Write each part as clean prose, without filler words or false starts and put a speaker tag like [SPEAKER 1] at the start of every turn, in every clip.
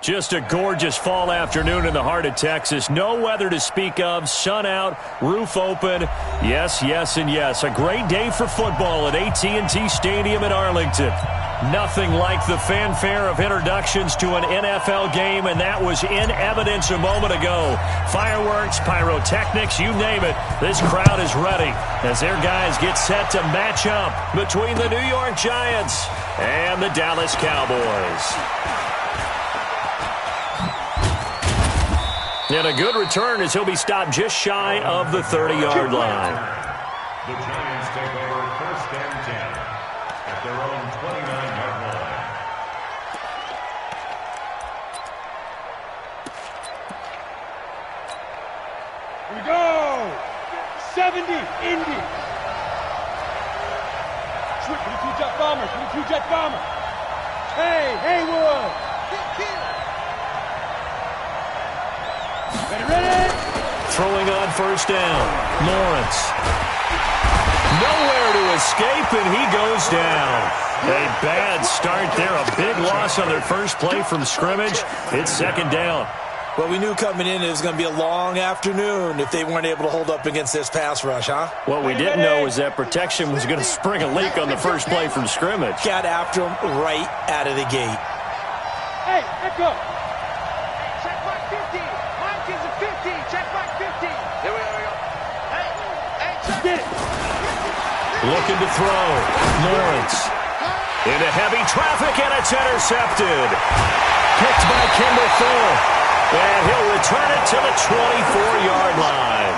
[SPEAKER 1] Just a gorgeous fall afternoon in the heart of Texas. No weather to speak of. Sun out, roof open. Yes, yes, and yes. A great day for football at AT&T Stadium in Arlington. Nothing like the fanfare of introductions to an NFL game, and that was in evidence a moment ago. Fireworks, pyrotechnics, you name it. This crowd is ready as their guys get set to match up between the New York Giants and the Dallas Cowboys. And a good return as he'll be stopped just shy of the 30-yard line.
[SPEAKER 2] The Giants take over 1st and 10 at their own 29-yard line.
[SPEAKER 3] Here we go! 70, Indy. Switch to the two-jet bomber, Hey, Haywood! Ready?
[SPEAKER 1] Throwing on 1st down. Lawrence. Nowhere to escape, and he goes down. A bad start there. A big loss on their first play from scrimmage. It's 2nd down.
[SPEAKER 4] Well, we knew coming in it was going to be a long afternoon if they weren't able to hold up against this pass rush, huh?
[SPEAKER 1] What we didn't know was that protection was going to spring a leak on the first play from scrimmage.
[SPEAKER 4] Got after him right out of the gate.
[SPEAKER 3] Hey, let's go.
[SPEAKER 5] Check back 50. Hopkins at 50. Check back 50. Here we go. Hey, check.
[SPEAKER 3] Get it.
[SPEAKER 1] Looking to throw. Lawrence. Into heavy traffic, and it's intercepted. Picked by Kendall Fuller. And he'll return it to the 24-yard line.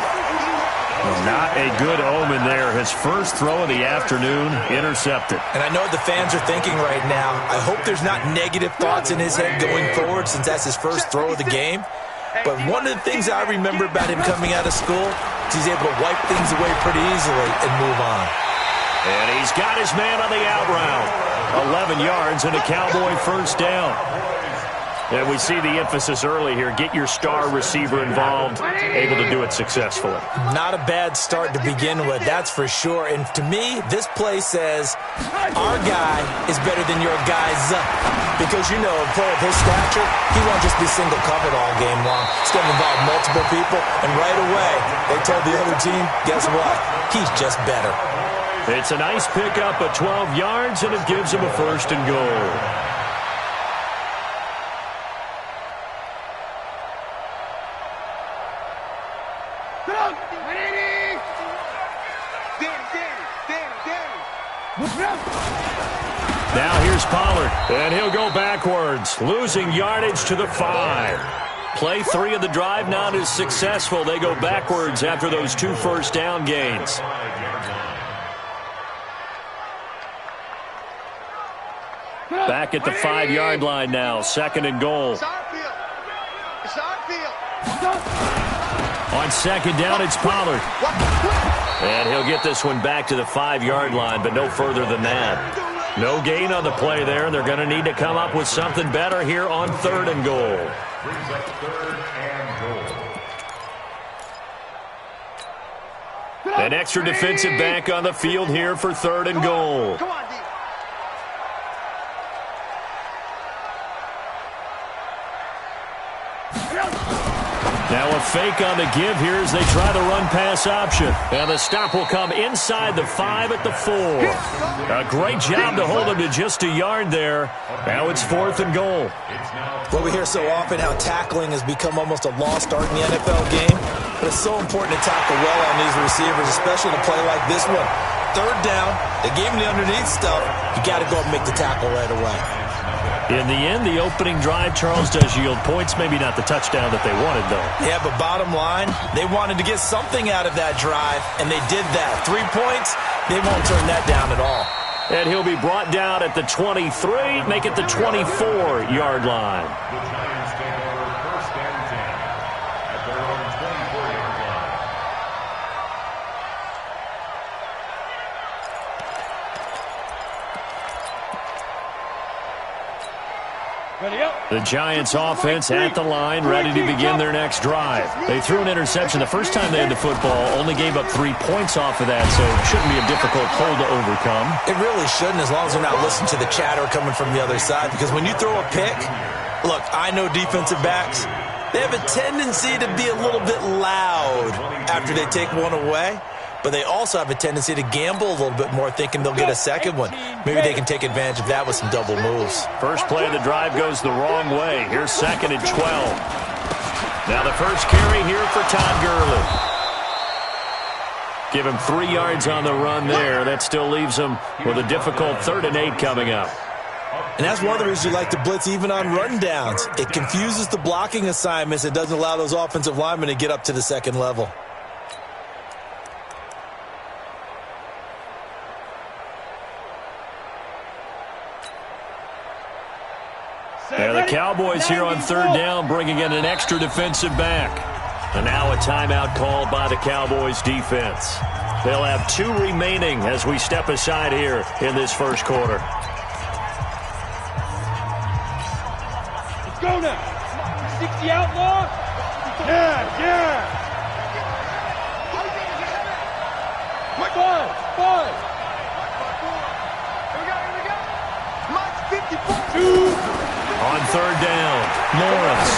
[SPEAKER 1] Not a good omen there. His first throw of the afternoon intercepted.
[SPEAKER 4] And I know what the fans are thinking right now. I hope there's not negative thoughts in his head going forward since that's his first throw of the game. But one of the things I remember about him coming out of school is he's able to wipe things away pretty easily and move on.
[SPEAKER 1] And he's got his man on the out route. 11 yards and a Cowboy 1st down. And we see the emphasis early here. Get your star receiver involved, able to do it successfully.
[SPEAKER 4] Not a bad start to begin with, that's for sure. And to me, this play says our guy is better than your guy's. Because, you know, a player of his stature, he won't just be single covered all game long. It's going to involve multiple people. And right away, they told the other team, guess what? He's just better.
[SPEAKER 1] It's a nice pickup of 12 yards, and it gives him a 1st and goal. Now here's Pollard, and he'll go backwards, losing yardage to the 5. Play 3 of the drive not as successful. They go backwards after those 2 first down gains. Back at the 5-yard line now, 2nd and goal.
[SPEAKER 5] It's our field.
[SPEAKER 1] On 2nd down, it's Pollard. And he'll get this one back to the 5-yard line, but no further than that. No gain on the play there, and they're going to need to come up with something better here on 3rd and goal.
[SPEAKER 2] Brings up 3rd and goal.
[SPEAKER 1] An extra defensive back on the field here for 3rd and goal.
[SPEAKER 5] Come on, D.
[SPEAKER 1] Now a fake on the give here as they try the run-pass option. And the stop will come inside the 5 at the 4. A great job to hold him to just a yard there. Now it's 4th and goal.
[SPEAKER 4] Well, we hear so often how tackling has become almost a lost art in the NFL game. But it's so important to tackle well on these receivers, especially to play like this one. 3rd down, they gave him the underneath stuff. You got to go and make the tackle right away.
[SPEAKER 1] In the end, the opening drive, Charles, does yield points. Maybe not the touchdown that they wanted, though.
[SPEAKER 4] Yeah, but bottom line, they wanted to get something out of that drive, and they did that. 3 points, they won't turn that down at all.
[SPEAKER 1] And he'll be brought down at the 23, make it the 24-yard line.
[SPEAKER 2] The Giants take over 1st and 10 at their own 24-yard line.
[SPEAKER 3] Ready up.
[SPEAKER 1] The Giants offense at the line, ready to begin their next drive. They threw an interception the first time they had the football, only gave up 3 points off of that, so it shouldn't be a difficult hole to overcome.
[SPEAKER 4] It really shouldn't, as long as they're not listening to the chatter coming from the other side, because when you throw a pick, Look, I know defensive backs. They have a tendency to be a little bit loud after they take one away, but they also have a tendency to gamble a little bit more, thinking they'll get a second one. Maybe they can take advantage of that with some double moves.
[SPEAKER 1] First play of the drive goes the wrong way. Here's 2nd and 12. Now the first carry here for Todd Gurley. Give him 3 yards on the run there. That still leaves him with a difficult 3rd and 8 coming up.
[SPEAKER 4] And that's one of the reasons you like to blitz even on rundowns. It confuses the blocking assignments. It doesn't allow those offensive linemen to get up to the second level.
[SPEAKER 1] Yeah, the Cowboys here on 3rd down, bringing in an extra defensive back. And now a timeout called by the Cowboys defense. They'll have 2 remaining as we step aside here in this first quarter.
[SPEAKER 3] Let's go now. 60 outlaw. Yeah, yeah. 5.
[SPEAKER 5] Here we go. Mike's 54.
[SPEAKER 3] 2.
[SPEAKER 1] On 3rd down, Lawrence.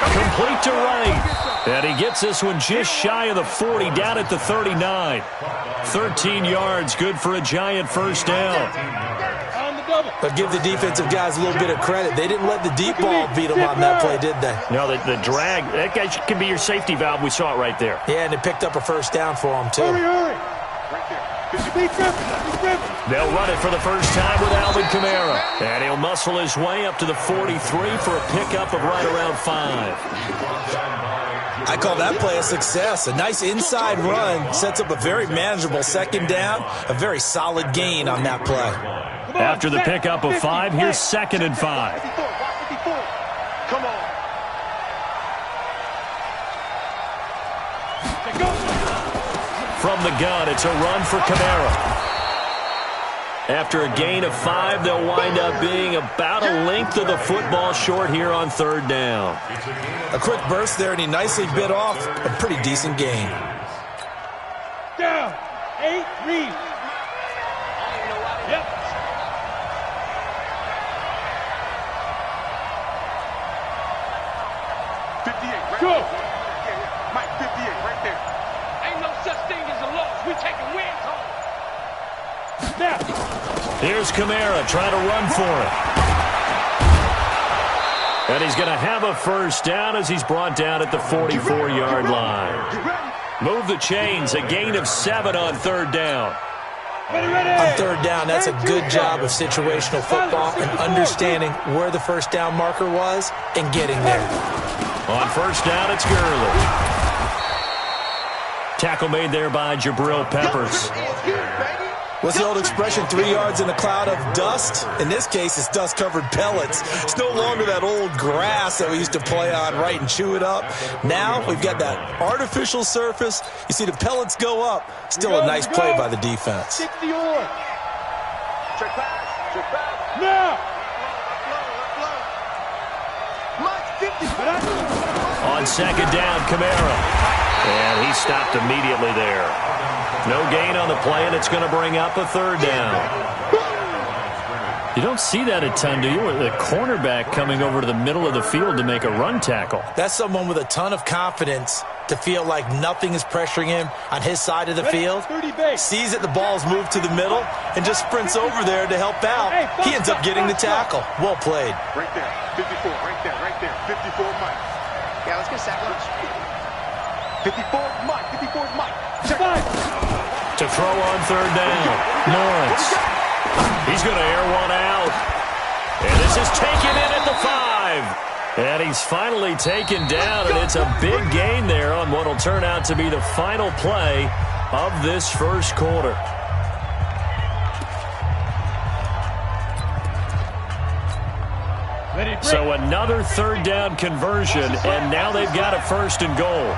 [SPEAKER 1] Complete to right. And he gets this one just shy of the 40, down at the 39. 13 yards, good for a giant first down.
[SPEAKER 3] On the double.
[SPEAKER 4] But give the defensive guys a little bit of credit. They didn't let the deep ball beat them on that play, did they?
[SPEAKER 1] No, the drag, that guy can be your safety valve. We saw it right there.
[SPEAKER 4] Yeah, and it picked up a first down for them, too.
[SPEAKER 3] Hurry.
[SPEAKER 5] Right there.
[SPEAKER 1] They'll run it for the first time with Alvin Kamara. And he'll muscle his way up to the 43 for a pickup of right around 5.
[SPEAKER 4] I call that play a success. A nice inside run sets up a very manageable 2nd down. A very solid gain on that play.
[SPEAKER 1] After the pickup of 5, here's 2nd and 5.
[SPEAKER 5] 54. Come on.
[SPEAKER 1] From the gun, it's a run for Kamara. After a gain of 5, they'll wind up being about a length of the football short here on 3rd down.
[SPEAKER 4] A quick burst there, and he nicely bit off a pretty decent gain.
[SPEAKER 3] Down. 8, read. Yep. Go.
[SPEAKER 5] Mike, 58, right there.
[SPEAKER 3] Ain't no such thing as a loss. We taking wins home. Snap.
[SPEAKER 1] Here's Kamara trying to run for it. And he's going to have a first down as he's brought down at the 44-yard line. Move the chains, a gain of 7 on 3rd down.
[SPEAKER 4] On 3rd down, that's a good job of situational football and understanding where the first down marker was and getting there.
[SPEAKER 1] On 1st down, it's Gurley. Tackle made there by Jabril Peppers.
[SPEAKER 4] What's the old expression, 3 yards in a cloud of dust? In this case, it's dust-covered pellets. It's no longer that old grass that we used to play on, right, and chew it up. Now we've got that artificial surface. You see the pellets go up. Still a nice play by the defense.
[SPEAKER 3] 60 on.
[SPEAKER 5] Check pass.
[SPEAKER 3] Now.
[SPEAKER 5] Mike's 54.
[SPEAKER 1] On 2nd down, Kamara. And he stopped immediately there. No gain on the play, and it's going to bring up a 3rd down. You don't see that a ton, do you? The cornerback coming over to the middle of the field to make a run tackle.
[SPEAKER 4] That's someone with a ton of confidence to feel like nothing is pressuring him on his side of the field. Sees that the ball's moved to the middle and just sprints over there to help out. He ends up getting the tackle. Well played.
[SPEAKER 5] Right there. 54, right there. 54, Mike. Yeah, let's get a sack lunch. 54, Mike. 54 is Mike.
[SPEAKER 1] To throw on 3rd down, Lawrence. He's going to air one out. And this is taken in at the 5. And he's finally taken down, and it's a big gain there on what will turn out to be the final play of this first quarter. So another 3rd down conversion, and now they've got a 1st and goal.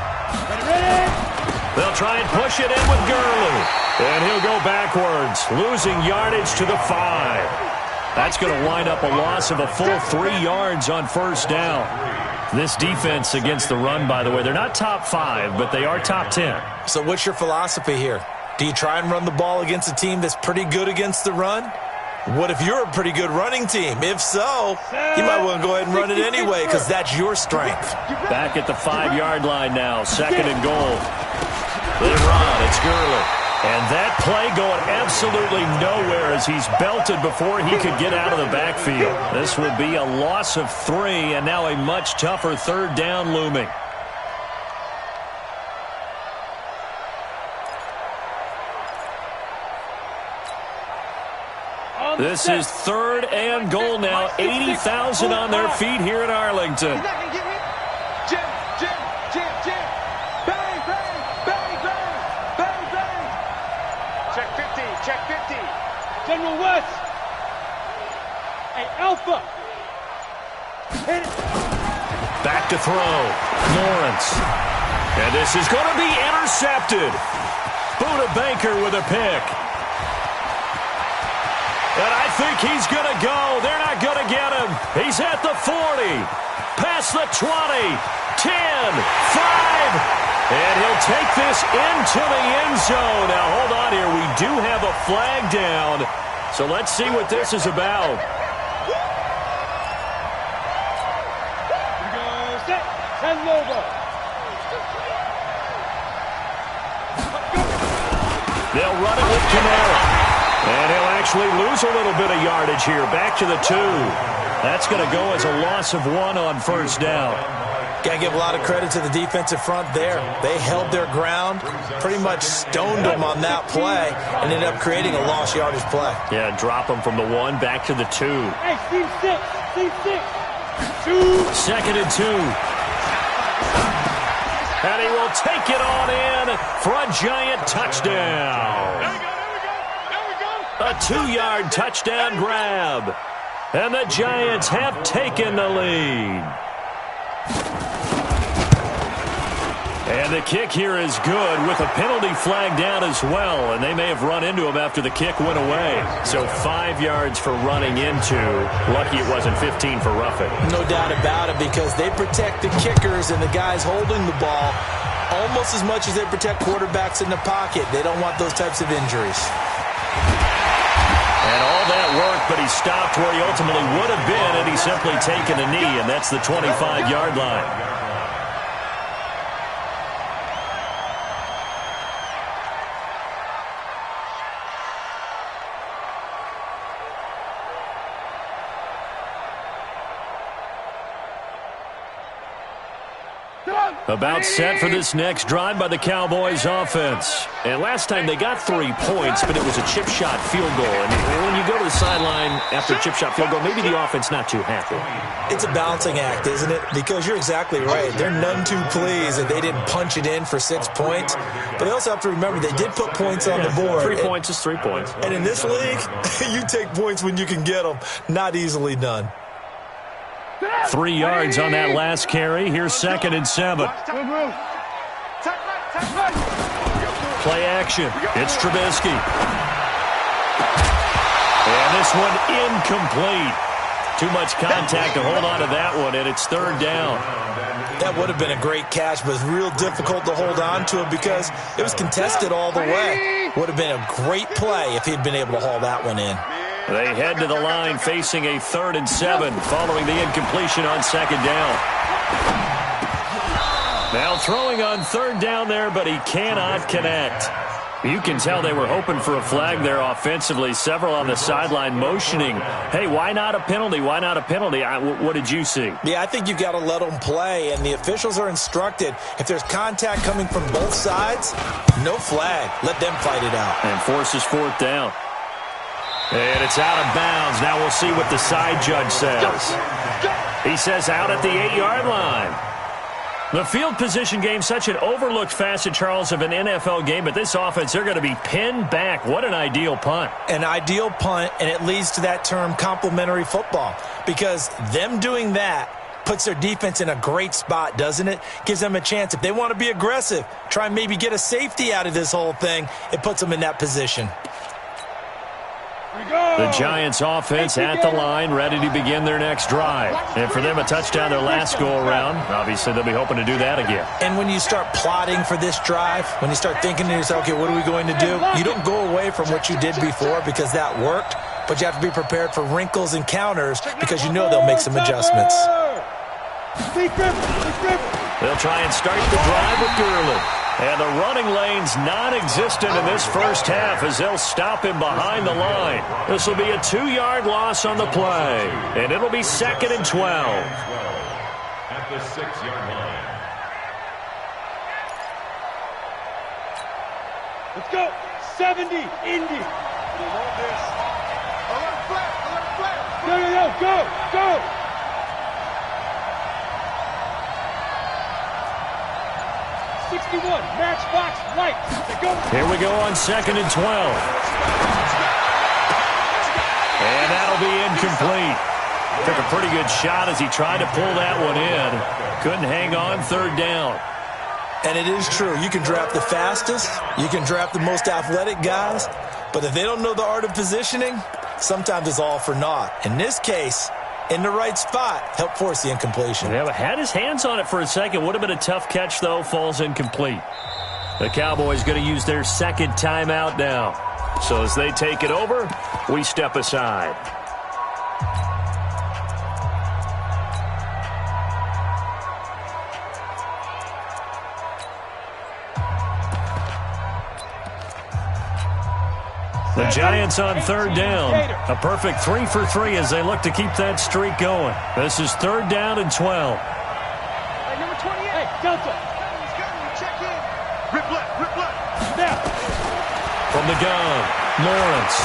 [SPEAKER 1] They'll try and push it in with Gurley. And he'll go backwards, losing yardage to the 5. That's going to wind up a loss of a full 3 yards on 1st down. This defense against the run, by the way, they're not top 5, but they are top 10.
[SPEAKER 4] So what's your philosophy here? Do you try and run the ball against a team that's pretty good against the run? What if you're a pretty good running team? If so, you might want to go ahead and run it anyway because that's your strength.
[SPEAKER 1] Back at the 5-yard line now, 2nd and goal. They run, it's Gurley. And that play going absolutely nowhere as he's belted before he could get out of the backfield. This will be a loss of 3, and now a much tougher 3rd down looming. This is 3rd and goal now. 80,000 on their feet here in Arlington.
[SPEAKER 3] General West. Hey, Alpha. Hit it.
[SPEAKER 1] Back to throw. Lawrence. And this is going to be intercepted. Buda Baker with a pick. And I think he's going to go. They're not going to get him. He's at the 40. Past the 20. 10. 5. And he'll take this into the end zone. Now, hold on here. We do have a flag down. So let's see what this is about. They'll run it with Kamara. And he'll actually lose a little bit of yardage here. Back to the 2. That's going to go as a loss of 1 on 1st down.
[SPEAKER 4] Got to give a lot of credit to the defensive front there. They held their ground, pretty much stoned them on that play, and ended up creating a lost yardage play.
[SPEAKER 1] Yeah, drop them from the 1 back to the 2.
[SPEAKER 3] Hey, C6. 2.
[SPEAKER 1] 2nd and 2. And he will take it on in for a giant touchdown.
[SPEAKER 3] There we go.
[SPEAKER 1] A 2-yard touchdown grab. And the Giants have taken the lead. And the kick here is good with a penalty flag down as well. And they may have run into him after the kick went away. So 5 yards for running into. Lucky it wasn't 15 for roughing.
[SPEAKER 4] No doubt about it, because they protect the kickers and the guys holding the ball almost as much as they protect quarterbacks in the pocket. They don't want those types of injuries.
[SPEAKER 1] And all that work, but he stopped where he ultimately would have been had he simply taken a knee, and that's the 25-yard line. About set for this next drive by the Cowboys offense. And last time they got 3 points, but it was a chip shot field goal. And when you go to the sideline after a chip shot field goal, maybe the offense not too happy.
[SPEAKER 4] It's a balancing act, isn't it? Because you're exactly right. They're none too pleased that they didn't punch it in for 6 points. But they also have to remember they did put points on the board.
[SPEAKER 1] 3 points is 3 points.
[SPEAKER 4] And in this league, you take points when you can get them. Not easily done.
[SPEAKER 1] 3 yards on that last carry. Here's 2nd and 7. Play action. It's Trubisky. And this one incomplete. Too much contact to hold on to that one, and it's 3rd down.
[SPEAKER 4] That would have been a great catch, but it's real difficult to hold on to it because it was contested all the way. Would have been a great play if he'd been able to haul that one in.
[SPEAKER 1] They head to the line facing a 3rd and 7 following the incompletion on 2nd down. Now throwing on 3rd down there, but he cannot connect. You can tell they were hoping for a flag there offensively. Several on the sideline motioning, hey, why not a penalty? Why not a penalty? What did you see?
[SPEAKER 4] Yeah, I think you got to let them play, and the officials are instructed if there's contact coming from both sides, no flag. Let them fight it out.
[SPEAKER 1] And forces 4th down. And it's out of bounds. Now we'll see what the side judge says. He says out at the 8-yard line. The field position game, such an overlooked facet, Charles, of an NFL game, but this offense, they're going to be pinned back. What an ideal punt.
[SPEAKER 4] An ideal punt, and it leads to that term complementary football, because them doing that puts their defense in a great spot, doesn't it? Gives them a chance. If they want to be aggressive, try and maybe get a safety out of this whole thing, it puts them in that position.
[SPEAKER 1] The Giants offense at the line, ready to begin their next drive. And for them, a touchdown their last go-around. Obviously, they'll be hoping to do that again.
[SPEAKER 4] And when you start plotting for this drive, when you start thinking to yourself, okay, what are we going to do? You don't go away from what you did before because that worked. but you have to be prepared for wrinkles and counters because you know they'll make some adjustments.
[SPEAKER 1] They'll try and start the drive with Gurley. And the running lane's non-existent in this first half as they'll stop him behind the line. This will be a 2-yard loss on the play, and it'll be 2nd and 12.
[SPEAKER 2] At the 6-yard line.
[SPEAKER 3] Let's go. 70, Indy.
[SPEAKER 5] Alert flat.
[SPEAKER 3] No, go. 61, matchbox right. Go.
[SPEAKER 1] Here we go on 2nd and 12. And that'll be incomplete. Took a pretty good shot as he tried to pull that one in. Couldn't hang on 3rd down.
[SPEAKER 4] And it is true. You can draft the fastest. You can draft the most athletic guys. But if they don't know the art of positioning, sometimes it's all for naught. In this case, in the right spot, help force the incompletion.
[SPEAKER 1] Yeah, but had his hands on it for a second. Would have been a tough catch, though. Falls incomplete. The Cowboys going to use their 2nd timeout now. So as they take it over, we step aside. The Giants on 3rd down. A perfect 3 for 3 as they look to keep that streak going. This is 3rd down and 12.
[SPEAKER 3] Hey, number 28. Hey, Delta.
[SPEAKER 5] Check in. Rip left.
[SPEAKER 3] Now.
[SPEAKER 1] From the gun, Lawrence.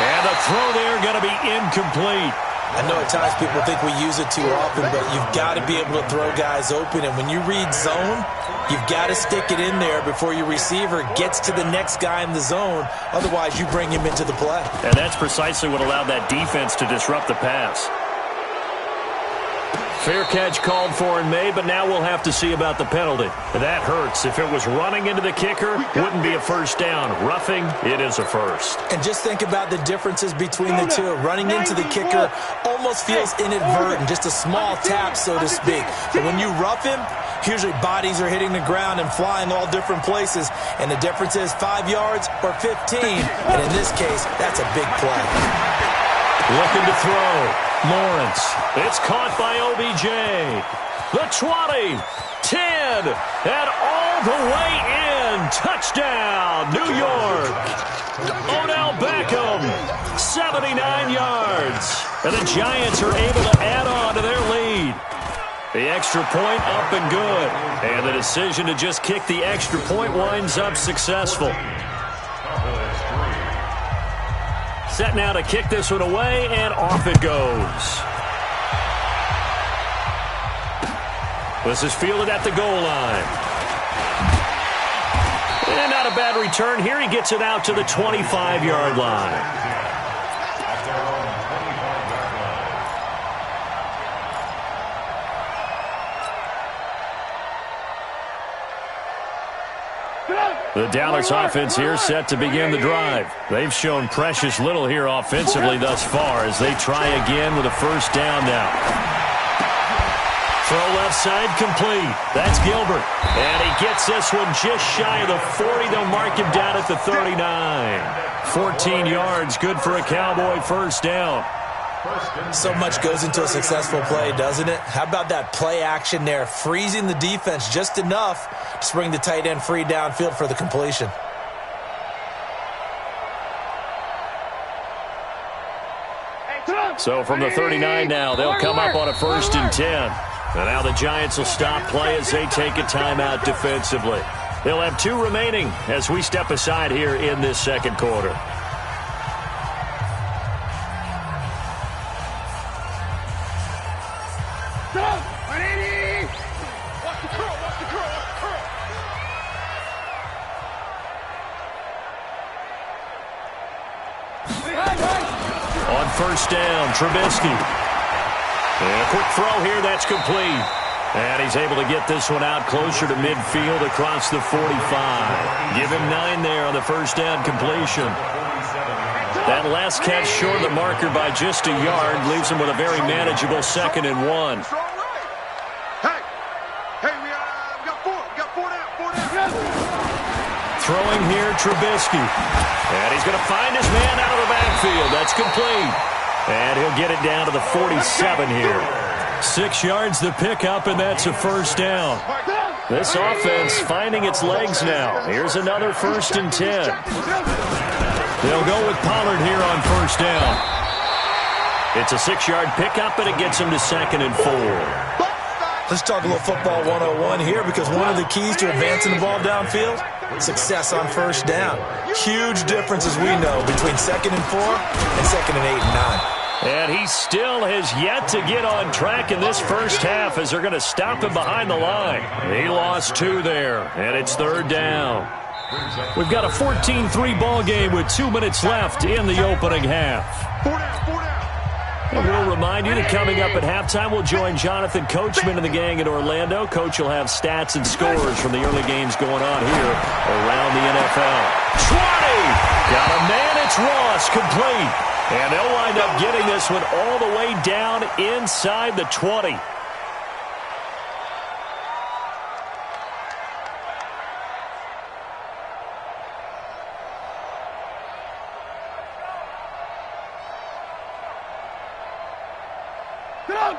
[SPEAKER 1] And the throw there going to be incomplete.
[SPEAKER 4] I know at times people think we use it too often, but you've got to be able to throw guys open. And when you read zone, you've got to stick it in there before your receiver gets to the next guy in the zone. Otherwise, you bring him into the play.
[SPEAKER 1] And that's precisely what allowed that defense to disrupt the pass. Fair catch called for and made, but now we'll have to see about the penalty. That hurts. If it was running into the kicker, wouldn't be a first down. Roughing, it is a first.
[SPEAKER 4] And just think about the differences between the two. Running into the kicker almost feels inadvertent, just a small tap, so to speak. But when you rough him, usually bodies are hitting the ground and flying all different places. And the difference is 5 yards or 15. And in this case, that's a big play.
[SPEAKER 1] Looking to throw. Lawrence. It's caught by OBJ. The 20, 10, and all the way in. Touchdown, New York. Odell Beckham, 79 yards. And the Giants are able to add on to their lead. The extra point up and good. And the decision to just kick the extra point winds up successful. Set now to kick this one away, and off it goes. This is fielded at the goal line. And not a bad return here. He gets it out to the 25-yard line. The Dallas offense here set to begin the drive. They've shown precious little here offensively thus far as they try again with a first down now. Throw left side complete. That's Gilbert. And he gets this one just shy of the 40. They'll mark him down at the 39. 14 yards, good for a Cowboy first down.
[SPEAKER 4] So much goes into a successful play, doesn't it? How about that play action there, freezing the defense just enough to bring the tight end free downfield for the completion.
[SPEAKER 1] So from the 39 now, they'll come up on a 1st and 10. And now the Giants will stop play as they take a timeout defensively. They'll have 2 remaining as we step aside here in this second quarter. On first down, Trubisky. And a quick throw here, that's complete. And he's able to get this one out closer to midfield across the 45. Give him 9 there on the first down completion. That last catch short of the marker by just a yard leaves him with a very manageable 2nd and 1.
[SPEAKER 5] Hey, we got 4 down.
[SPEAKER 1] Throwing here, Trubisky. And he's going to find his man out of the backfield. That's complete. And he'll get it down to the 47 here. 6 yards to pick up, and that's a first down. This offense finding its legs now. Here's another 1st and 10. They'll go with Pollard here on first down. It's a 6-yard pickup, and it gets him to 2nd and 4.
[SPEAKER 4] Let's talk a little football 101 here, because one of the keys to advancing the ball downfield, success on first down. Huge difference, as we know, between 2nd and 4 and 2nd and 8 and 9.
[SPEAKER 1] And he still has yet to get on track in this first half as they're going to stop him behind the line. He lost 2 there, and it's 3rd down. We've got a 14-3 ball game with 2 minutes left in the opening half. And we'll remind you that coming up at halftime, we'll join Jonathan Coachman and the gang in Orlando. Coach will have stats and scores from the early games going on here around the NFL. 20! Got a man, it's Ross, complete. And they'll wind up getting this one all the way down inside the 20.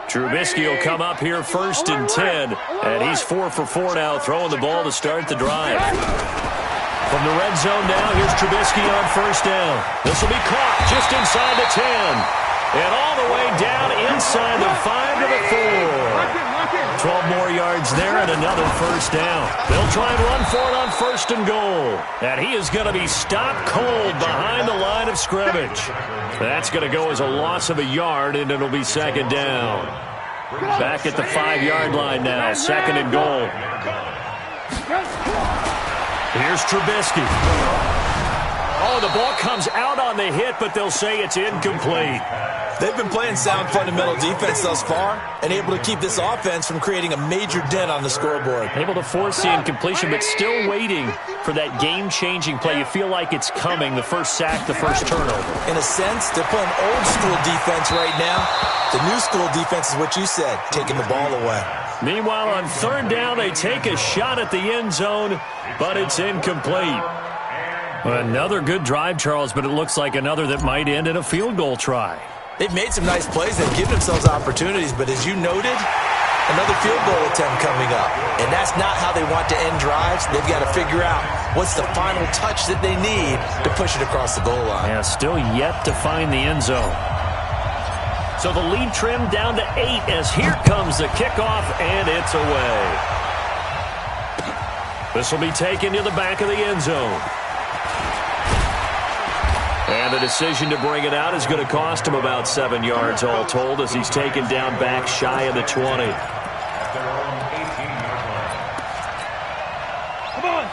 [SPEAKER 1] Trubisky will come up here 1st and 10. And he's 4 for 4 now, throwing the ball to start the drive. From the red zone now, here's Trubisky on first down. This will be caught just inside the 10. And all the way down inside the 5 to the 4. 12 more yards there and another first down. They'll try and run for it on 1st and goal. And he is going to be stopped cold behind the line of scrimmage. That's going to go as a loss of a yard, and it'll be 2nd down. Back at the 5-yard line now, 2nd and goal. Here's Trubisky. Oh, the ball comes out on the hit, but they'll say it's incomplete.
[SPEAKER 4] They've been playing sound fundamental defense thus far and able to keep this offense from creating a major dent on the scoreboard.
[SPEAKER 1] Able to force the incompletion, but still waiting for that game-changing play. You feel like it's coming, the first sack, the first turnover.
[SPEAKER 4] In a sense, they're playing old-school defense right now. The new-school defense is what you said, taking the ball away.
[SPEAKER 1] Meanwhile, on 3rd down, they take a shot at the end zone, but it's incomplete. Another good drive, Charles, but it looks like another that might end in a field goal try.
[SPEAKER 4] They've made some nice plays. They've given themselves opportunities, but as you noted, another field goal attempt coming up. And that's not how they want to end drives. They've got to figure out what's the final touch that they need to push it across the goal line.
[SPEAKER 1] Yeah, still yet to find the end zone. So the lead trimmed down to 8 as here comes the kickoff, and it's away. This will be taken to the back of the end zone. And the decision to bring it out is going to cost him about 7 yards all told as he's taken down back shy of the 20.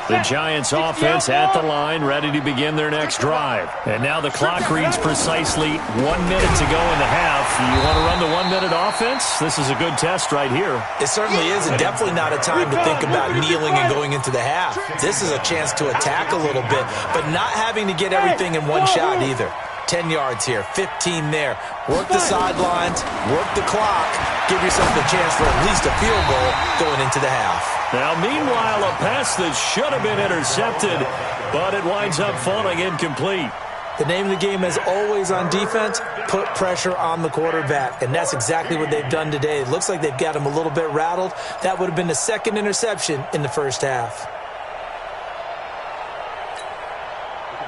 [SPEAKER 1] The Giants offense at the line, ready to begin their next drive. And now the clock reads precisely 1 minute to go in the half. You want to run the 1 minute offense? This is a good test right here.
[SPEAKER 4] It certainly is, and definitely not a time to think about kneeling and going into the half. This is a chance to attack a little bit, but not having to get everything in one shot either. 10 yards here, 15 there. Work the sidelines, work the clock, give yourself a chance for at least a field goal going into the half.
[SPEAKER 1] Now, meanwhile, a pass that should have been intercepted, but it winds up falling incomplete.
[SPEAKER 4] The name of the game, as always on defense, put pressure on the quarterback, and that's exactly what they've done today. It looks like they've got him a little bit rattled. That would have been the 2nd interception in the first half.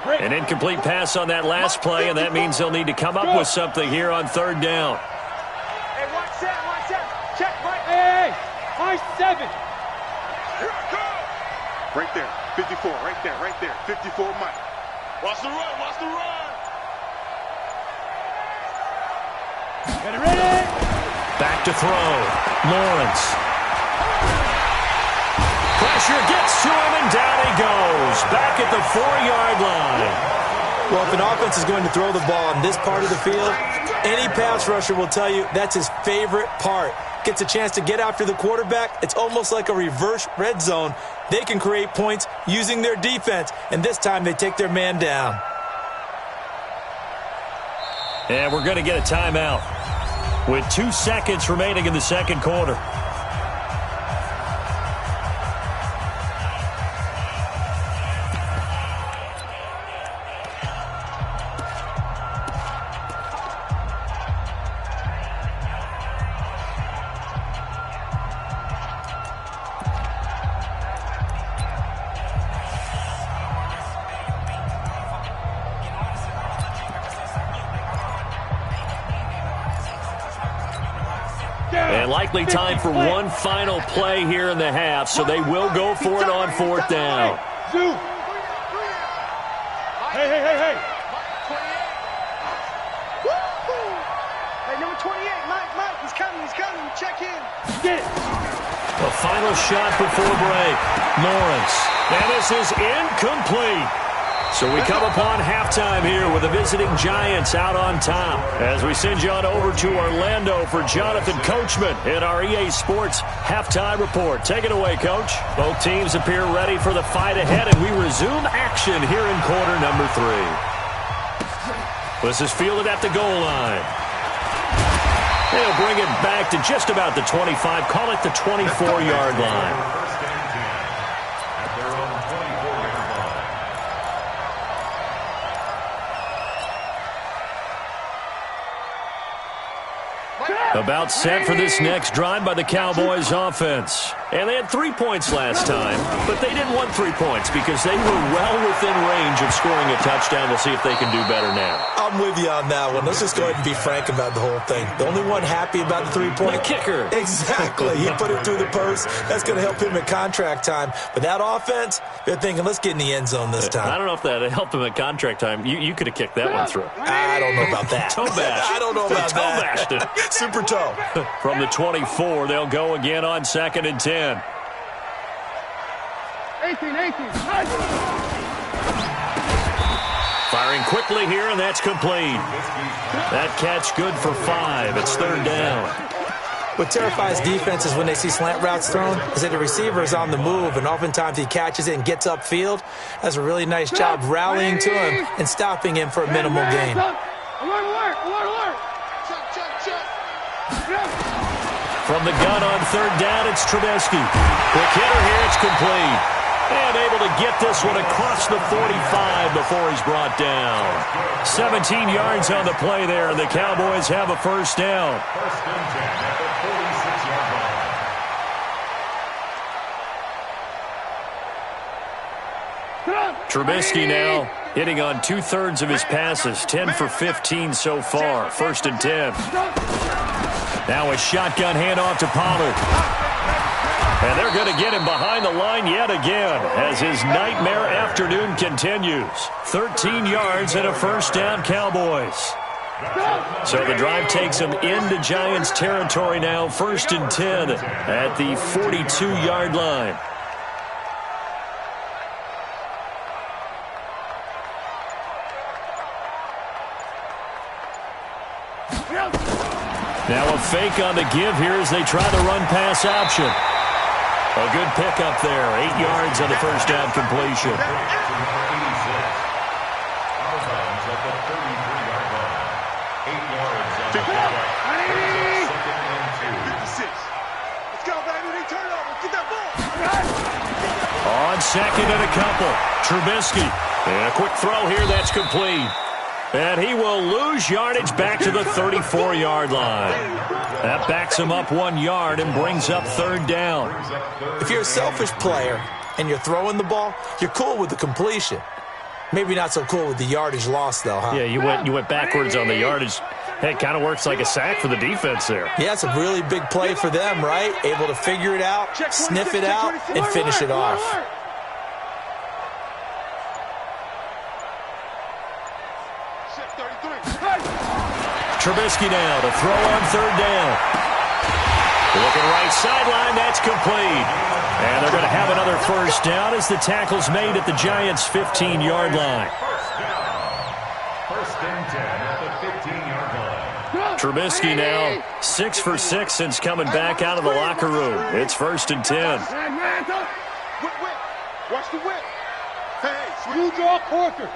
[SPEAKER 1] An incomplete pass on that last play, and that means they'll need to come up with something here on 3rd down.
[SPEAKER 3] Hey, watch that. Check right. Hey, my 7.
[SPEAKER 5] Right there, 54, right there, 54 Mike. Watch the run.
[SPEAKER 3] Get it ready.
[SPEAKER 1] Back to throw. Lawrence. Pressure gets to him, and down he goes. Back at the 4-yard line.
[SPEAKER 4] Well, if an offense is going to throw the ball in this part of the field, any pass rusher will tell you that's his favorite part. Gets a chance to get after the quarterback. It's almost like a reverse red zone. They can create points using their defense, and this time they take their man down.
[SPEAKER 1] And we're going to get a timeout with 2 seconds remaining in the second quarter. And likely time for one final play here in the half, so they will go for it on fourth down.
[SPEAKER 5] Hey. Hey, number 28, Mike, he's coming. Check in.
[SPEAKER 3] Get it.
[SPEAKER 1] The final shot before break. Lawrence. And this is incomplete. So we come upon halftime here with the visiting Giants out on top. As we send you on over to Orlando for Jonathan Coachman in our EA Sports Halftime Report. Take it away, Coach. Both teams appear ready for the fight ahead, and we resume action here in quarter number 3. This is fielded at the goal line. They'll bring it back to just about the 25. Call it the 24-yard line.
[SPEAKER 2] First and 10 at their own 24-yard line.
[SPEAKER 1] About set for this next drive by the Cowboys offense. And they had 3 points last time, but they didn't want 3 points because they were well within range of scoring a touchdown. We'll see if they can do better now.
[SPEAKER 4] I'm with you on that one. Let's just go ahead and be frank about the whole thing. The only one happy about the 3-point.
[SPEAKER 1] The kicker.
[SPEAKER 4] Exactly. He put it through the post. That's going to help him at contract time. But that offense, they're thinking, let's get in the end zone this time.
[SPEAKER 1] I don't know if that helped him at contract time. You could have kicked that one through.
[SPEAKER 4] I don't know about that.
[SPEAKER 1] Toe bash.
[SPEAKER 4] I don't know about
[SPEAKER 1] toe
[SPEAKER 4] that.
[SPEAKER 1] bashed it.
[SPEAKER 4] Super toe.
[SPEAKER 1] From the 24, they'll go again on 2nd and 10.
[SPEAKER 3] 18.
[SPEAKER 1] Firing quickly here, and that's complete. That catch good for 5. It's 3rd down.
[SPEAKER 4] What terrifies defenses when they see slant routes thrown is that the receiver is on the move, and oftentimes he catches it and gets upfield. Does a really nice job rallying to him and stopping him for a minimal gain.
[SPEAKER 3] Alert.
[SPEAKER 1] From the gun on 3rd down, it's Trubisky. Quick hitter here, it's complete. And able to get this one across the 45 before he's brought down. 17 yards on the play there, and the Cowboys have a first down.
[SPEAKER 2] First and 10 at the 46-yard line.
[SPEAKER 1] Trubisky now hitting on 2/3 of his passes, 10 for 15 so far. 1st and 10. Now a shotgun handoff to Pollard. And they're going to get him behind the line yet again as his nightmare afternoon continues. 13 yards and a first down, Cowboys. So the drive takes them into Giants territory now. 1st and 10 at the 42-yard line. Now a fake on the give here as they try the run-pass option. A good pickup there. 8 yards on the first down completion. On 2nd and a couple. Trubisky. And a quick throw here. That's complete. And he will lose yardage back to the 34-yard line. That backs him up 1 yard and brings up 3rd down.
[SPEAKER 4] If you're a selfish player and you're throwing the ball, you're cool with the completion. Maybe not so cool with the yardage loss, though, huh?
[SPEAKER 1] Yeah, you went backwards on the yardage. Hey, it kind of works like a sack for the defense there.
[SPEAKER 4] Yeah, it's a really big play for them, right? Able to figure it out, sniff it out, and finish it off.
[SPEAKER 1] Trubisky now to throw on 3rd down. Looking right sideline, that's complete. And they're going to have another first down as the tackle's made at the Giants' 15-yard line.
[SPEAKER 2] First and 10 at the 15-yard line.
[SPEAKER 1] Trubisky now 6 for 6 since coming back out of the locker room. It's 1st and 10.
[SPEAKER 5] Watch the whip. Hey,
[SPEAKER 3] You draw corkers.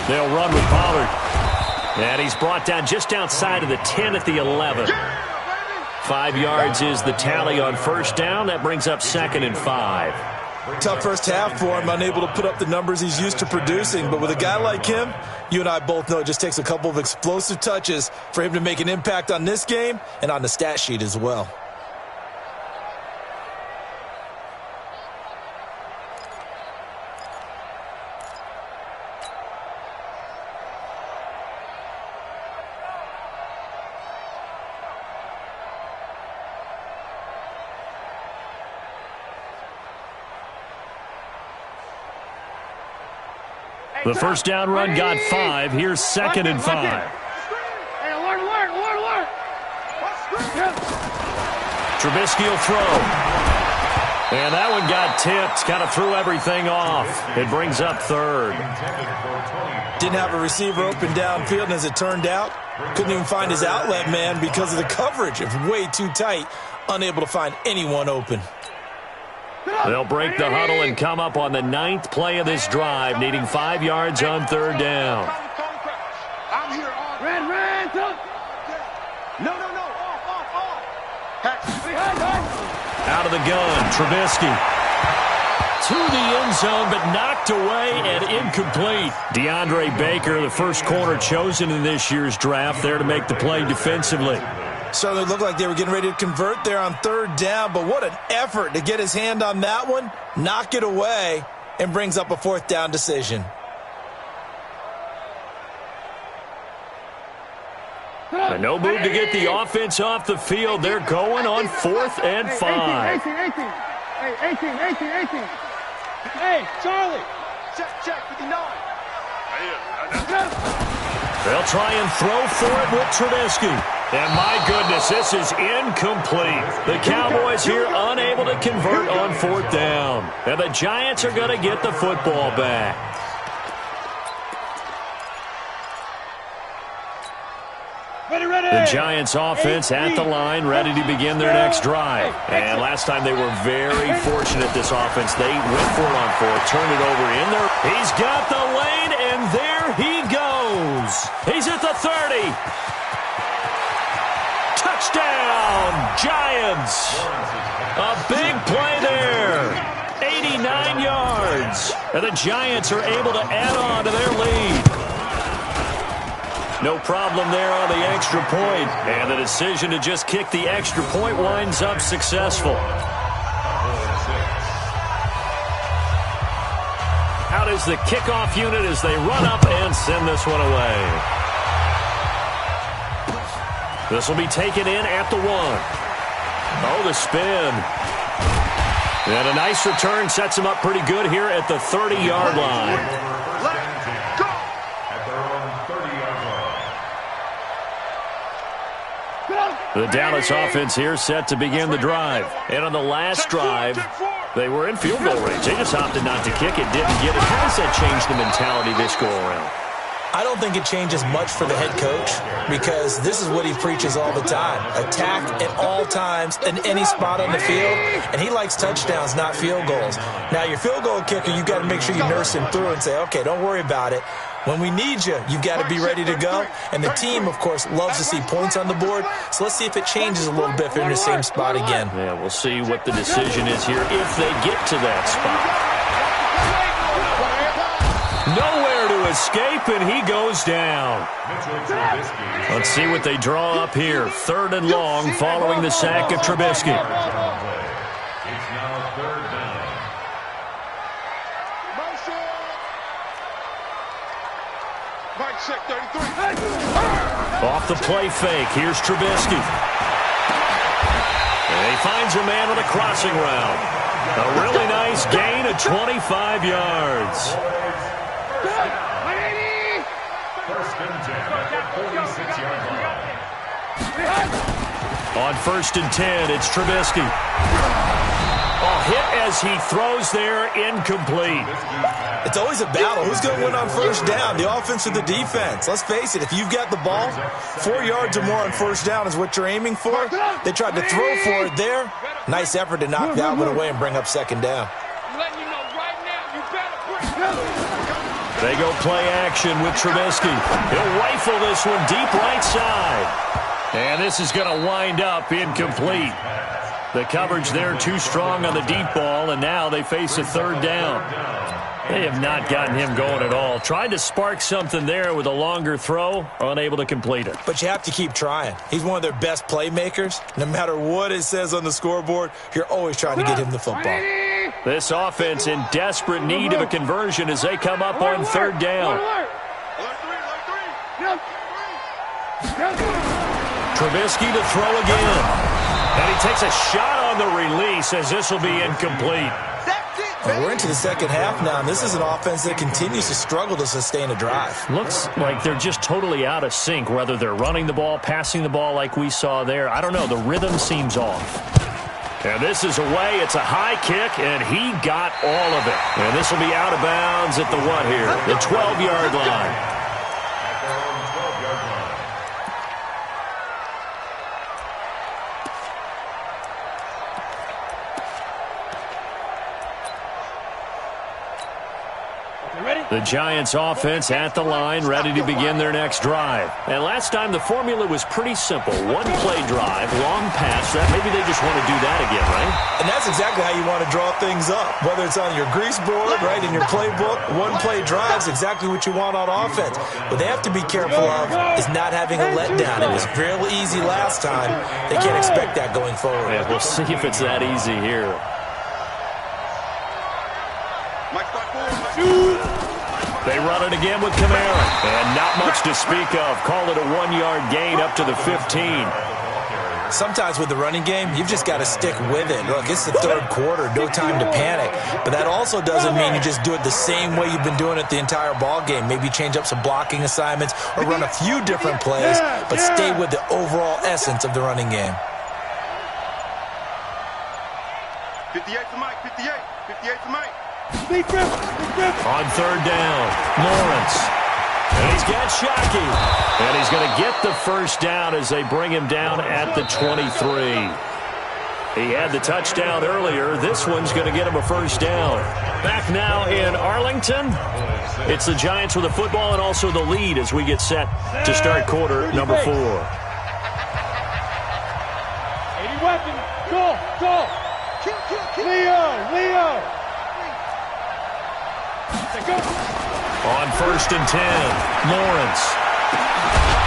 [SPEAKER 1] They'll run with Pollard. And he's brought down just outside of the 10 at the 11. 5 yards is the tally on first down. That brings up 2nd and 5.
[SPEAKER 4] Tough first half for him, unable to put up the numbers he's used to producing. But with a guy like him, you and I both know it just takes a couple of explosive touches for him to make an impact on this game and on the stat sheet as well.
[SPEAKER 1] The first down run got 5. Here's 2nd and 5.
[SPEAKER 3] Hey, alert.
[SPEAKER 1] Trubisky will throw. And that one got tipped, kind of threw everything off. It brings up 3rd.
[SPEAKER 4] Didn't have a receiver open downfield, and as it turned out, couldn't even find his outlet man because of the coverage. It was way too tight, unable to find anyone open.
[SPEAKER 1] They'll break the huddle and come up on the 9th play of this drive, needing 5 yards on 3rd down.
[SPEAKER 5] I'm here on.
[SPEAKER 3] Red,
[SPEAKER 5] No.
[SPEAKER 1] Out of the gun, Trubisky. To the end zone, but knocked away and incomplete. DeAndre Baker, the first corner chosen in this year's draft, there to make the play defensively.
[SPEAKER 4] Certainly looked like they were getting ready to convert there on 3rd down, but what an effort to get his hand on that one, knock it away, and brings up a 4th down decision.
[SPEAKER 1] And no move to get the offense off the field. They're going on 4th and 5.
[SPEAKER 3] 18. Hey, Charlie.
[SPEAKER 5] Check, 59.
[SPEAKER 1] They'll try and throw for it with Trubisky. And my goodness, this is incomplete. The Cowboys here unable to convert on 4th down. And the Giants are going to get the football back. The Giants offense at the line, ready to begin their next drive. And last time they were very fortunate, this offense. They went for it on 4th, turned it over in there. He's got the lane, and there he goes. He's at the 30. Touchdown, Giants. A big play there. 89 yards. And the Giants are able to add on to their lead. No problem there on the extra point. And the decision to just kick the extra point winds up successful. Out is the kickoff unit as they run up and send this one away. This will be taken in at the 1. Oh, the spin. And a nice return sets him up pretty good here at the 30-yard line. The Dallas offense here set to begin the drive. And on the last drive, they were in field goal range. They just opted not to kick it, didn't get it. How does that change the mentality this go around?
[SPEAKER 4] I don't think it changes much for the head coach because this is what he preaches all the time. Attack at all times in any spot on the field, and he likes touchdowns, not field goals. Now, your field goal kicker, you've got to make sure you nurse him through and say, okay, don't worry about it. When we need you, you've got to be ready to go. And the team, of course, loves to see points on the board. So let's see if it changes a little bit if they're in the same spot again.
[SPEAKER 1] Yeah, we'll see what the decision is here if they get to that spot. Nowhere to escape, and he goes down. Let's see what they draw up here. 3rd and long following the sack of Trubisky.
[SPEAKER 2] It's now 3rd down.
[SPEAKER 1] Off the play fake, here's Trubisky. And he finds a man with a crossing route. A really nice gain of 25 yards.
[SPEAKER 2] First and 10 at the 46-yard line.
[SPEAKER 1] On 1st and 10, it's Trubisky. Hit as he throws there, incomplete.
[SPEAKER 4] It's always a battle. Who's going to win on 1st down, the offense or the defense? Let's face it, if you've got the ball, 4 yards or more on 1st down is what you're aiming for. They tried to throw for it there. Nice effort to knock that one away and bring up 2nd down.
[SPEAKER 1] They go play action with Trubisky. He'll rifle this one deep right side. And this is going to wind up incomplete. The coverage there too strong on the deep ball, and now they face a 3rd down. They have not gotten him going at all. Tried to spark something there with a longer throw, unable to complete it.
[SPEAKER 4] But you have to keep trying. He's one of their best playmakers. No matter what it says on the scoreboard, you're always trying to get him the football.
[SPEAKER 1] This offense in desperate need of a conversion as they come up on 3rd down. Trubisky to throw again. And he takes a shot on the release as this will be incomplete.
[SPEAKER 4] Well, we're into the second half now, and this is an offense that continues to struggle to sustain a drive.
[SPEAKER 1] Looks like they're just totally out of sync, whether they're running the ball, passing the ball like we saw there. I don't know. The rhythm seems off. And this is away. It's a high kick, and he got all of it. And this will be out of bounds at the what here? The 12-yard line. The Giants offense at the line, ready to begin their next drive. And last time the formula was pretty simple. One-play drive, long pass. Maybe they just want to do that again, right?
[SPEAKER 4] And that's exactly how you want to draw things up. Whether it's on your grease board, right, in your playbook, one-play drive is exactly what you want on offense. What they have to be careful of is not having a letdown. It was real easy last time. They can't expect that going forward.
[SPEAKER 1] Yeah, we'll see if it's that easy here. They run it again with Kamara. And not much to speak of. Call it a 1-yard gain up to the 15.
[SPEAKER 4] Sometimes with the running game, you've just got to stick with it. Look, it's the third quarter, no time to panic. But that also doesn't mean you just do it the same way you've been doing it the entire ball game. Maybe change up some blocking assignments or run a few different plays, but stay with the overall essence of the running game.
[SPEAKER 5] 58 to Mike, 58 to Mike.
[SPEAKER 1] On third down, Lawrence. And he's got Shockey. And he's going to get the first down as they bring him down at the 23. He had the touchdown earlier. This one's going to get him a first down. Back now in Arlington. It's the Giants with the football and also the lead as we get set to start quarter number 4.
[SPEAKER 3] 80 weapons. Go. Leo.
[SPEAKER 1] On first and 10, Lawrence.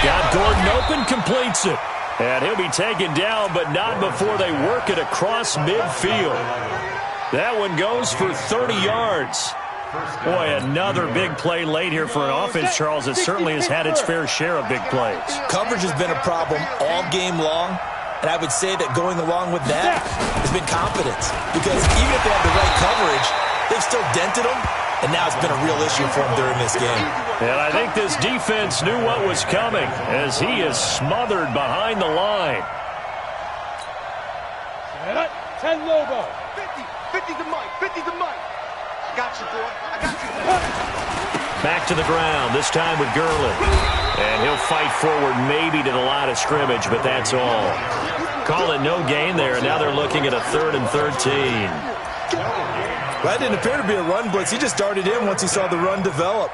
[SPEAKER 1] Got Gordon open, completes it. And he'll be taken down, but not before they work it across midfield. That one goes for 30 yards. Boy, another big play late here for an offense, Charles, that certainly has had its fair share of big plays.
[SPEAKER 4] Coverage has been a problem all game long. And I would say that going along with that has been confidence. Because even if they have the right coverage, they've still dented them. And now it's been a real issue for him during this game.
[SPEAKER 1] And I think this defense knew what was coming as he is smothered behind the line.
[SPEAKER 3] 10 Lobo.
[SPEAKER 5] 50 to Mike. I got you, boy.
[SPEAKER 1] Back to the ground, this time with Gurley. And he'll fight forward maybe to the line of scrimmage, but that's all. Call it no gain there. Now they're looking at a 3rd and 13.
[SPEAKER 4] That didn't appear to be a run blitz. He just darted in once he saw the run develop.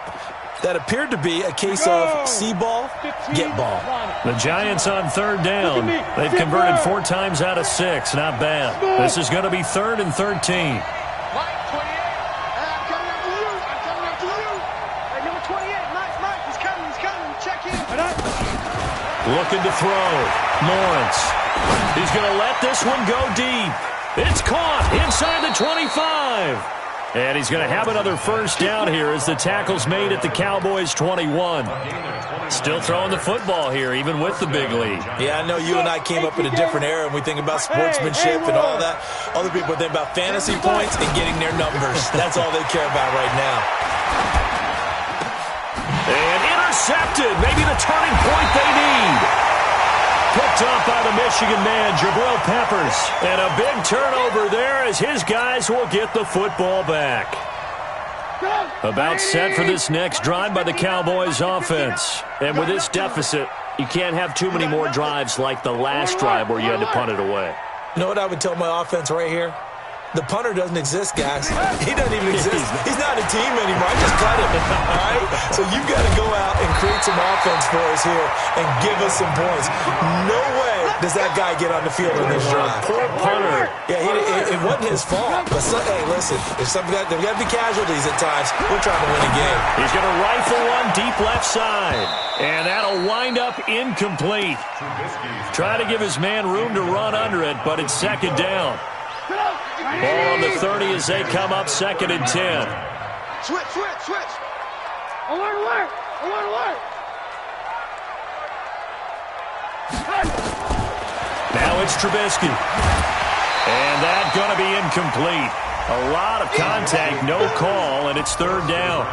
[SPEAKER 4] That appeared to be a case of see ball, get ball.
[SPEAKER 1] The Giants on third down. They've converted 4 times out of 6. Not bad. This is going to be 3rd and 13.
[SPEAKER 5] Mike, 28. I'm coming after you. Hey, number 28, Mike. He's coming. Check in.
[SPEAKER 1] Looking to throw. Lawrence. He's going to let this one go deep. It's caught inside the 25. And he's going to have another first down here as the tackle's made at the Cowboys' 21. Still throwing the football here, even with the big lead.
[SPEAKER 4] Yeah, I know you and I came up in a different era, and we think about sportsmanship and all that. Other people think about fantasy points and getting their numbers. That's all they care about right now.
[SPEAKER 1] And intercepted. Maybe the turning point they need. Picked up by the Michigan man, Jabril Peppers. And a big turnover there as his guys will get the football back. About set for this next drive by the Cowboys offense. And with this deficit, you can't have too many more drives like the last drive where you had to punt it away.
[SPEAKER 4] You know what I would tell my offense right here? The punter doesn't exist, guys. He doesn't even exist. He's not a team anymore. I just cut him, all right? So you've got to go out and create some offense for us here and give us some points. No way does that guy get on the field in this drive.
[SPEAKER 1] Poor punter.
[SPEAKER 4] Yeah, it wasn't his fault. But, hey, listen, there's got to be casualties at times. We're trying to win a game.
[SPEAKER 1] He's going to rifle one deep left side. And that'll wind up incomplete. Try to give his man room to run under it, but it's second down. Ball on the 30 as they come up 2nd and 10.
[SPEAKER 5] Switch.
[SPEAKER 3] Alert.
[SPEAKER 1] Now it's Trubisky. And that's going to be incomplete. A lot of contact, no call, and it's third down.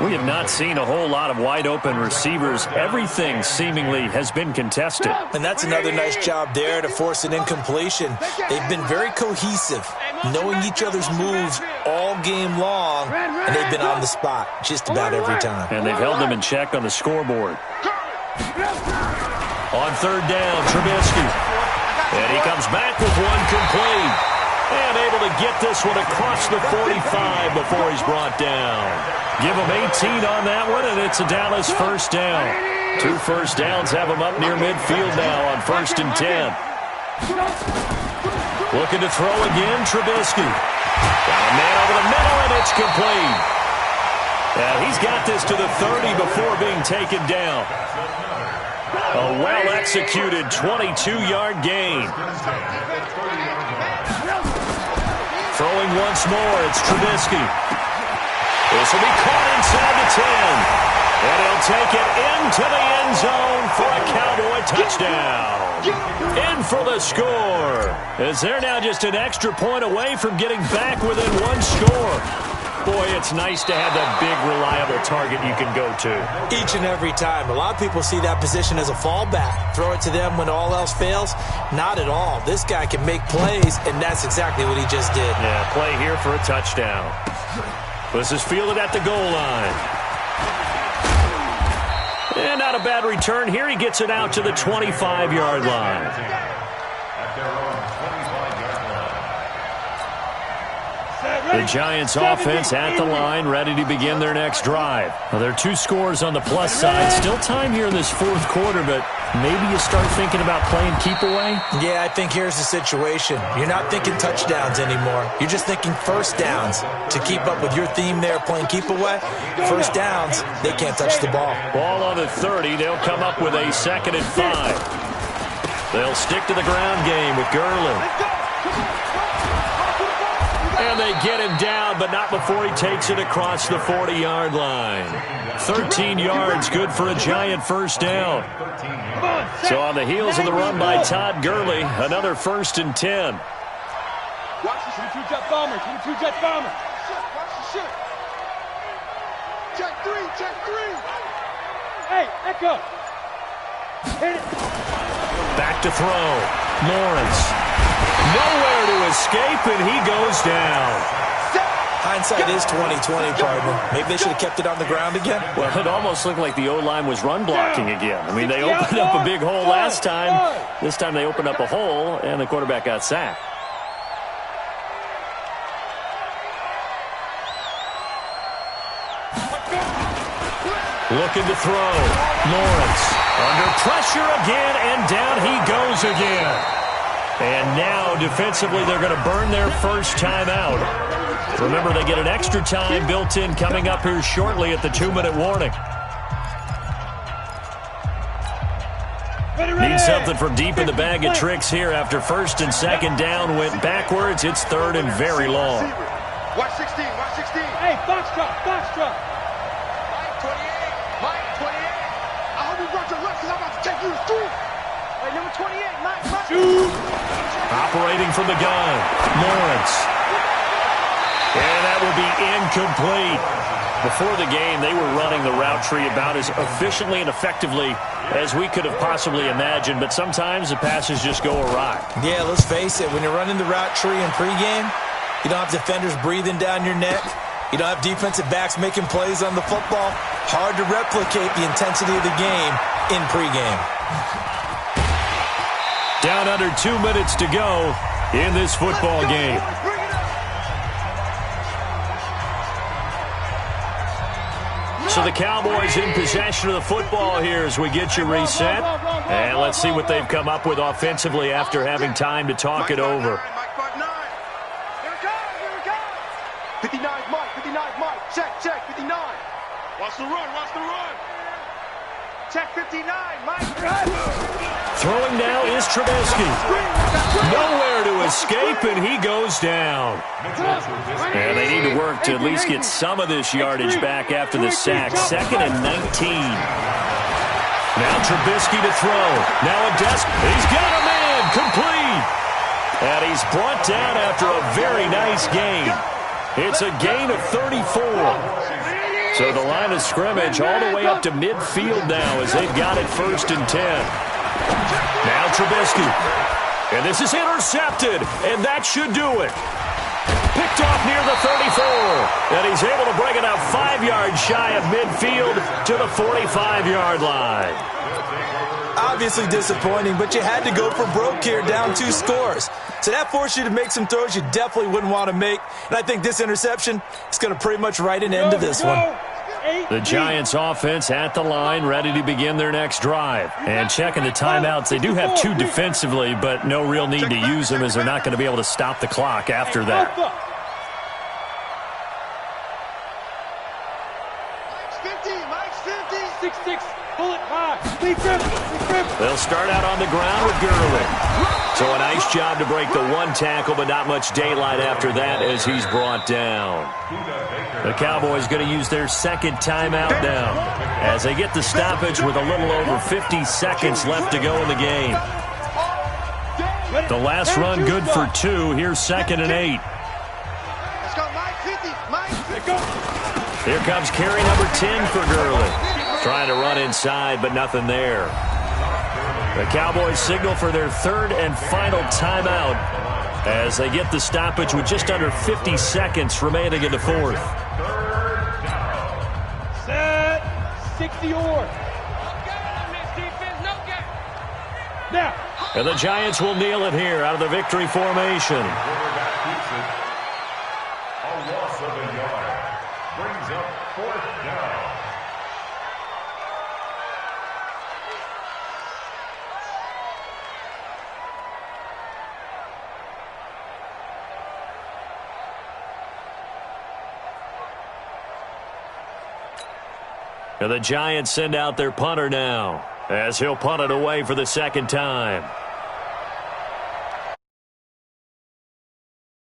[SPEAKER 1] We have not seen a whole lot of wide-open receivers. Everything seemingly has been contested.
[SPEAKER 4] And that's another nice job there to force an incompletion. They've been very cohesive, knowing each other's moves all game long, and they've been on the spot just about every time.
[SPEAKER 1] And they've held them in check on the scoreboard. On third down, Trubisky. And he comes back with one complete. And able to get this one across the 45 before he's brought down. Give him 18 on that one, and it's a Dallas first down. 2 first downs have him up near midfield now on 1st and 10. Looking to throw again, Trubisky. Got a man over the middle, and it's complete. And he's got this to the 30 before being taken down. A well-executed 22-yard gain. Throwing once more, it's Trubisky. This will be caught inside the 10. And he'll take it into the end zone for a Cowboy touchdown. In for the score. As they're now just an extra point away from getting back within one score. Boy, it's nice to have that big, reliable target you can go to.
[SPEAKER 4] Each and every time. A lot of people see that position as a fallback. Throw it to them when all else fails. Not at all. This guy can make plays, and that's exactly what he just did.
[SPEAKER 1] Yeah, play here for a touchdown. This is fielded at the goal line. And not a bad return here. He gets it out to the 25-yard line. The Giants offense at the line, ready to begin their next drive. Well, there are 2 scores on the plus side. Still time here in this 4th quarter, but maybe you start thinking about playing keep away?
[SPEAKER 4] Yeah, I think here's the situation. You're not thinking touchdowns anymore. You're just thinking first downs. To keep up with your theme there, playing keep away, first downs, they can't touch the ball.
[SPEAKER 1] Ball on the 30. They'll come up with a 2nd and 5. They'll stick to the ground game with Gurley. And they get him down, but not before he takes it across the 40-yard line. 13 yards, good for a Giant first down. So on the heels of the run by Todd Gurley, another 1st and 10.
[SPEAKER 3] Watch the 2-jet bomber. 2-jet bomber.
[SPEAKER 5] Watch the shit. Check 3.
[SPEAKER 3] Hey, Echo. Hit it.
[SPEAKER 1] Back to throw. Lawrence. Nowhere to escape, and he goes down.
[SPEAKER 4] Hindsight is 20/20, partner. Maybe they should have kept it on the ground again.
[SPEAKER 1] Well, it almost looked like the O-line was run blocking again. I mean, they opened up a big hole last time. This time they opened up a hole, and the quarterback got sacked. Looking to throw. Lawrence under pressure again, and down he goes again. And now, defensively, they're going to burn their first timeout. Remember, they get an extra time built in coming up here shortly at the 2-minute warning. Need something from deep in the bag of tricks here after 1st and 2nd down went backwards. It's 3rd and very long.
[SPEAKER 5] Watch 16.
[SPEAKER 3] Hey, Foxtrot.
[SPEAKER 5] Mike 28. I hope you brought your left because I'm about to take you to school.
[SPEAKER 3] Hey, number 28, Mike.
[SPEAKER 1] Operating from the gun, Lawrence. And that will be incomplete. Before the game, they were running the route tree about as efficiently and effectively as we could have possibly imagined, but sometimes the passes just go awry.
[SPEAKER 4] Yeah, let's face it. When you're running the route tree in pregame, you don't have defenders breathing down your neck. You don't have defensive backs making plays on the football. Hard to replicate the intensity of the game in pregame.
[SPEAKER 1] Down under 2 minutes to go in this football game. So the Cowboys in possession of the football here as we get you reset. And let's see what they've come up with offensively after having time to talk it over.
[SPEAKER 5] Mike 59. Here we go. 59 Mike. Check 59. Watch the run. Check 59 Mike.
[SPEAKER 1] Throwing now is Trubisky. Nowhere to escape, and he goes down. And they need to work to at least get some of this yardage back after the sack. 2nd and 19. Now Trubisky to throw. Now a desk. He's got a man. Complete. And he's brought down after a very nice gain. It's a gain of 34. So the line of scrimmage all the way up to midfield now as they've got it 1st and 10. Now Trubisky. And this is intercepted, and that should do it. Picked off near the 34. And he's able to bring it up 5 yards shy of midfield to the 45-yard line.
[SPEAKER 4] Obviously disappointing, but you had to go for broke here, down 2 scores. So that forced you to make some throws you definitely wouldn't want to make. And I think this interception is going to pretty much write an end to this one.
[SPEAKER 1] The Giants offense at the line, ready to begin their next drive. And checking the timeouts, they do have 2 defensively, but no real need to use them as they're not going to be able to stop the clock after that.
[SPEAKER 3] Mike's 50. 6-6. Bullet high.
[SPEAKER 1] They'll start out on the ground with Gurley. So a nice job to break the 1 tackle, but not much daylight after that as he's brought down. The Cowboys going to use their 2nd timeout now as they get the stoppage with a little over 50 seconds left to go in the game. The last run good for 2. Here's 2nd and 8.
[SPEAKER 5] Let's go, Mike 50. Mike.
[SPEAKER 1] Here comes carry number 10 for Gurley. Trying to run inside, but nothing there. The Cowboys signal for their 3rd and final timeout as they get the stoppage with just under 50 seconds remaining in the 4th.
[SPEAKER 3] Set. 60 or. Now.
[SPEAKER 1] And the Giants will kneel it here out of the victory formation.
[SPEAKER 2] A loss of a yard. Brings up 4th down.
[SPEAKER 1] And the Giants send out their punter now as he'll punt it away for the 2nd time.